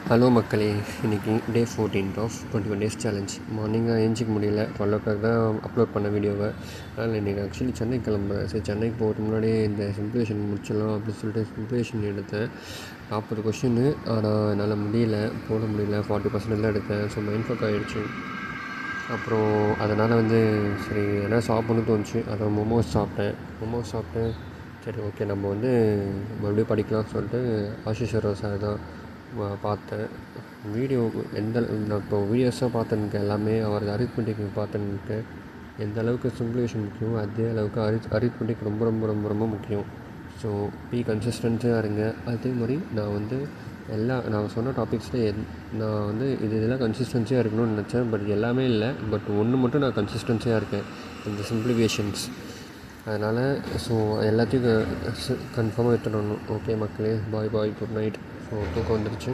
Hello மக்களே, இன்றைக்கி டே 14 of 21 days challenge. மார்னிங்காக ஏஞ்சிக்க முடியல, 12 தான் அப்லோட் பண்ண வீடியோவை. அதனால் இன்றைக்கி ஆக்சுவலி சென்னை கிளம்புறேன். சரி, சென்னைக்கு போகிறதுக்கு முன்னாடியே இந்த சிம்ப்ளிஃபிகேஷன் முடிச்சிடலாம் அப்படின்னு சொல்லிட்டு சிம்ப்ளிஃபிகேஷன் எடுத்தேன். 40 கொஷின்னு, ஆனால் என்னால் போட முடியல. 40% தான் எடுத்தேன். ஸோ மைண்ட் ஃபக் ஆகிடுச்சு. அப்புறம் அதனால் சரி எதனா சாப்பிட்ணுன்னு தோணுச்சு. அதை மோமோஸ் சாப்பிட்டேன். சரி, ஓகே, நம்ம மறுபடியும் படிக்கலாம்னு சொல்லிட்டு ஆஷிஷ் சார் தான் பார்த்தேன். வீடியோ நான் இப்போ வீடியோஸாக பார்த்துருக்கேன். எல்லாமே அவர் அரித்மெட்டிக் பார்த்துருக்கேன். எந்த அளவுக்கு சிம்ப்ளிஃபிகேஷன் முக்கியம், அதே அளவுக்கு அரித்மெட்டிக் ரொம்ப ரொம்ப ரொம்ப ரொம்ப முக்கியம். ஸோ கன்சிஸ்டன்ஸாக இருங்க. அதே மாதிரி நான் சொன்ன டாபிக்ஸில் நான் இதெல்லாம் கன்சிஸ்டன்சியாக இருக்கணும்னு நினச்சேன். பட் எல்லாமே இல்லை. பட் ஒன்று மட்டும் நான் கன்சிஸ்டன்சியாக இருக்கேன், இந்த சிம்ப்ளிஃபிகேஷன்ஸ். அதனால் ஸோ எல்லாத்தையும் கன்ஃபார்மாக எடுத்துடணும். ஓகே மக்களே, பாய் குட் நைட். ஸோ தூக்கம் வந்துடுச்சு.